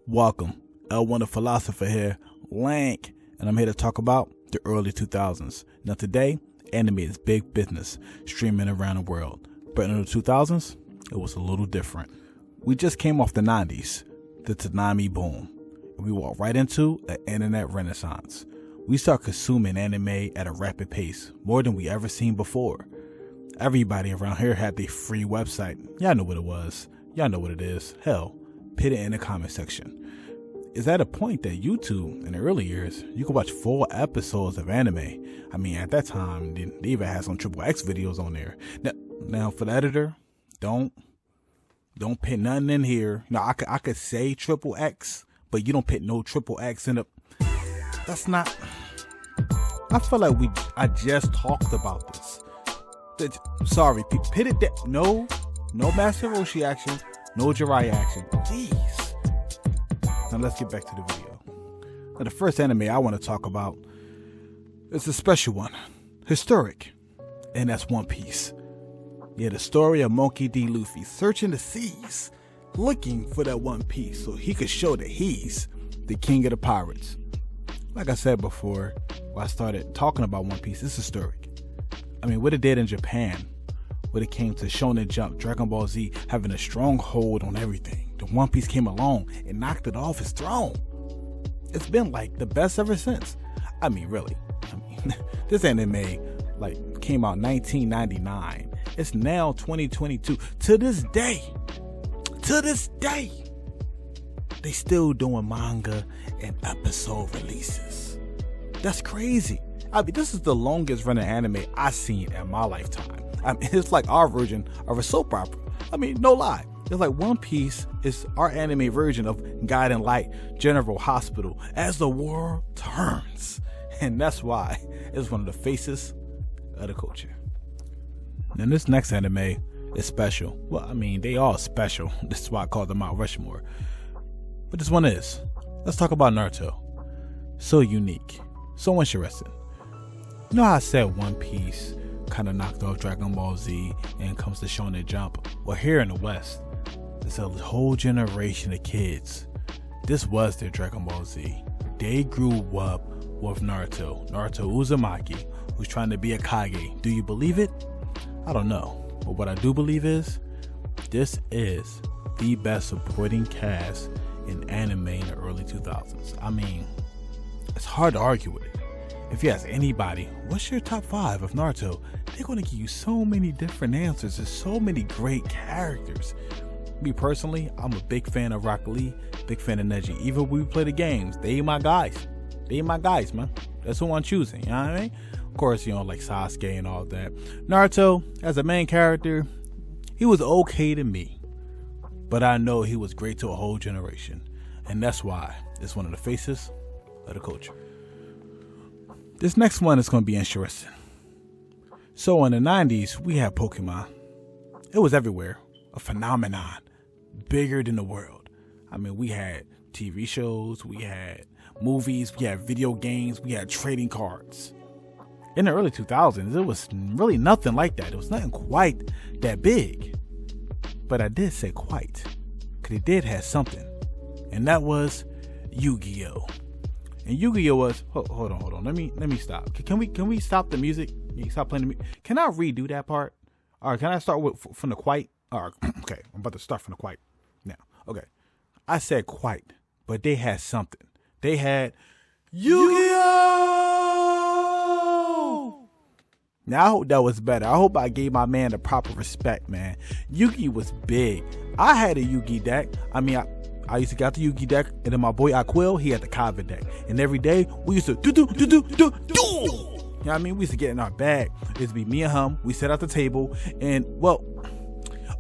Welcome, L1 the Philosopher here, Lank, and I'm here to talk about the early 2000s. Now today, anime is big business, streaming around the world. But in the 2000s, it was a little different. We just came off the 90s, the tsunami boom, and we walked right into an internet renaissance. We start consuming anime at a rapid pace, more than we ever seen before. Everybody around here had their free website. Y'all know what it was. Y'all know what it is. Hell, put it in the comment section. It's at a point that YouTube, in the early years, you could watch full episodes of anime. I mean, at that time, they even had some XXX videos on there. Now for the editor, don't put nothing in here. Now, I could say XXX, but you don't put no XXX in it. That's not... I feel like I just talked about this. Sorry, put it there. No Master Roshi action. No Jiraiya action. Jeez. Now let's get back to the video. Now the first anime I want to talk about is a special one. Historic. And that's One Piece. Yeah, the story of Monkey D. Luffy searching the seas, looking for that One Piece so he could show that he's the king of the pirates. Like I said before, when I started talking about One Piece, it's historic. I mean, what it did in Japan, when it came to Shonen Jump, Dragon Ball Z having a strong hold on everything. The One Piece came along and knocked it off his throne. It's been like the best ever since. I mean, really. This anime came out 1999. It's now 2022. To this day, they still doing manga and episode releases. That's crazy. I mean, this is the longest running anime I've seen in my lifetime. I mean, it's like our version of a soap opera. I mean, no lie. It's like One Piece is our anime version of Guiding Light General Hospital as the world turns. And that's why it's one of the faces of the culture. And this next anime is special. Well, I mean, they all special. This is why I call them Mount Rushmore. But this one is. Let's talk about Naruto. So unique. So interesting. You know how I said One Piece kind of knocked off Dragon Ball Z and it comes to Shonen Jump? Well, here in the West, there's a whole generation of kids. This was their Dragon Ball Z. They grew up with Naruto Uzumaki, who's trying to be a Kage. Do you believe it? I don't know. But what I do believe is, this is the best supporting cast in anime in the early 2000s. I mean, it's hard to argue with it. If you ask anybody, what's your top 5 of Naruto? They're going to give you so many different answers. There's so many great characters. Me personally, I'm a big fan of Rock Lee, big fan of Neji. Even when we play the games, they my guys. They my guys, man. That's who I'm choosing, you know what I mean? Of course, like Sasuke and all that. Naruto, as a main character, he was okay to me. But I know he was great to a whole generation. And that's why it's one of the faces of the culture. This next one is going to be interesting. So in the 90s, we had Pokemon. It was everywhere. A phenomenon. Bigger than the world. I mean, we had TV shows, we had movies, we had video games, we had trading cards. In the early 2000s, it was really nothing like that. It was nothing quite that big. But I did say quite. Because it did have something. And that was Yu-Gi-Oh! And Yu-Gi-Oh was hold on. Let me stop. Can we stop the music? Can you stop playing the music? Can I redo that part? All right. Can I start from the quite? All right. Okay. I'm about to start from the quite now. Okay. I said quite, but they had something. They had Yu-Gi-Oh! Now I hope that was better. I hope I gave my man the proper respect, man. Yugi was big. I had a Yugi deck. I mean, I used to get the Yugi deck, and then my boy Aquil, he had the Kava deck. And every day, we used to do. You know what I mean? We used to get in our bag. It used to be me and him. We sat at the table, and, well,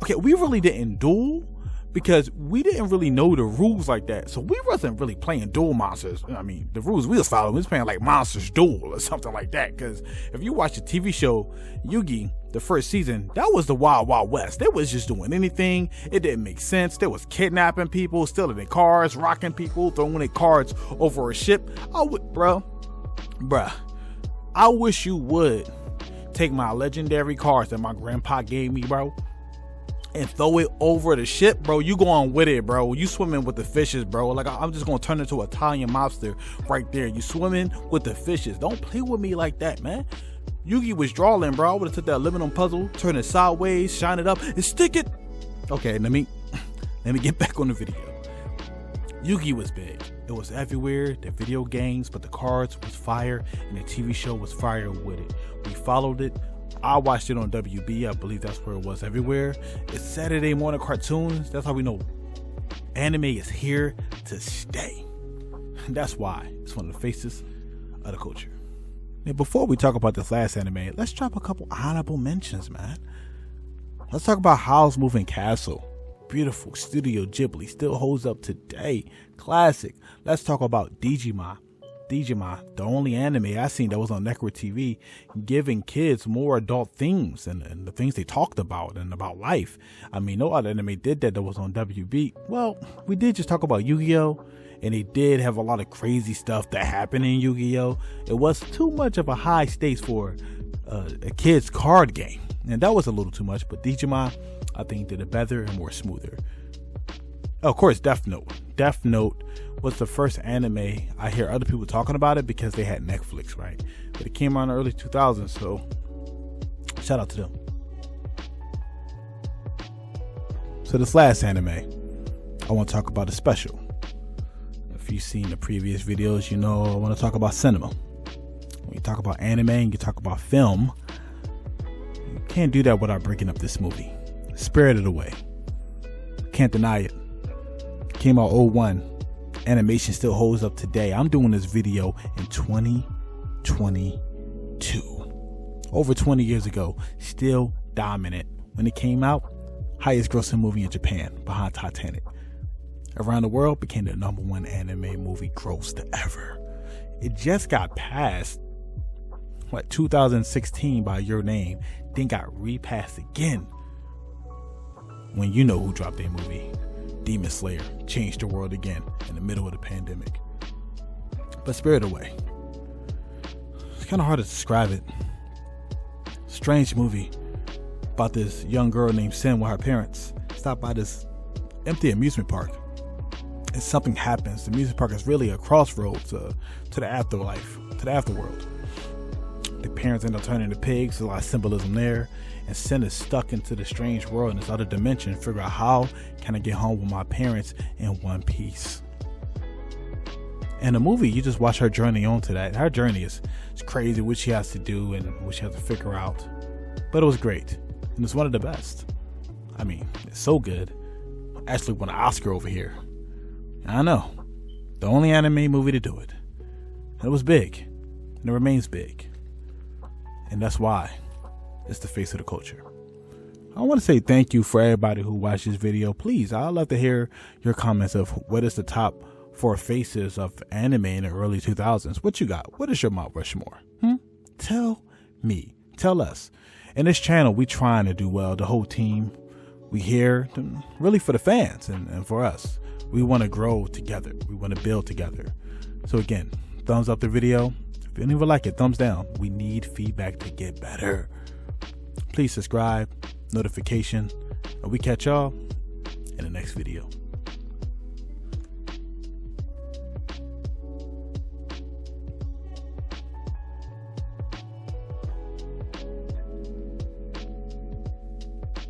okay, we really didn't duel, because we didn't really know the rules like that. So we wasn't really playing Duel Monsters. I mean, the rules we was following, we was playing like Monsters Duel or something like that. Because if you watch the TV show Yugi, the first season, that was the Wild Wild West. They was just doing anything. It didn't make sense. They was kidnapping people, stealing their cars, rocking people, throwing their cards over a ship. Bruh, I wish you would take my legendary cards that my grandpa gave me, bro, and throw it over the ship, bro, you going with it, bro. You swimming with the fishes, bro. Like, I'm just gonna turn into an Italian mobster right there. You swimming with the fishes. Don't play with me like that, man. Yuki was drawing, bro. I would have took that aluminum puzzle, turn it sideways, shine it up, and stick it. Okay, let me get back on the video. Yuki was big. It was everywhere, the video games, but the cards was fire, and the TV show was fire with it. We followed it. I watched it on WB. I believe that's where it was everywhere. It's Saturday morning cartoons. That's how we know anime is here to stay. And that's why it's one of the faces of the culture. Now, before we talk about this last anime, let's drop a couple honorable mentions, man. Let's talk about Howl's Moving Castle. Beautiful Studio Ghibli, still holds up today. Classic. Let's talk about Digimon. Digimon, the only anime I seen that was on Network TV, giving kids more adult themes and the things they talked about and about life. I mean, no other anime did that was on WB. Well, we did just talk about Yu-Gi-Oh! And they did have a lot of crazy stuff that happened in Yu-Gi-Oh! It was too much of a high stakes for a kid's card game. And that was a little too much, but Digimon, I think, did it better and more smoother. Oh, of course, Death Note. Death Note was the first anime I hear other people talking about it because they had Netflix, right? But it came out in the early 2000s, so shout out to them. So this last anime I want to talk about is special. If you've seen the previous videos, you know I want to talk about cinema. When you talk about anime and you talk about film, you can't do that without breaking up this movie. Spirited Away. Can't deny it. Came out 2001. Animation still holds up today. I'm doing this video in 2022. Over 20 years ago. Still dominant. When it came out, highest grossing movie in Japan behind Titanic. Around the world, became the #1 anime movie grossed ever. It just got passed 2016 by Your Name, then got repassed again when you know who dropped their movie. Demon Slayer changed the world again in the middle of the pandemic. But Spirited Away, it's kind of hard to describe it. Strange movie about this young girl named Sin with her parents stopped by this empty amusement park, and something happens. The amusement park is really a crossroads to the afterlife, to the afterworld. The parents end up turning to pigs. There's a lot of symbolism there. And Sin is stuck into the strange world in this other dimension. Figure out, how can I get home with my parents in one piece? And the movie, you just watch her journey on to that. Her journey is crazy, what she has to do and what she has to figure out. But it was great. And it's one of the best. I mean, it's so good. I actually won an Oscar over here. I know. The only anime movie to do it. And it was big. And it remains big. And that's why it's the face of the culture. I want to say thank you for everybody who watched this video. Please, I'd love to hear your comments of what is the top 4 faces of anime in the early 2000s. What you got? What is your Mount Rushmore? Tell me. Tell us. In this channel, we trying to do well. The whole team. We here really for the fans and for us. We want to grow together. We want to build together. So again, thumbs up the video. If you don't even like it, thumbs down. We need feedback to get better. Please subscribe, notification, and we catch y'all in the next video.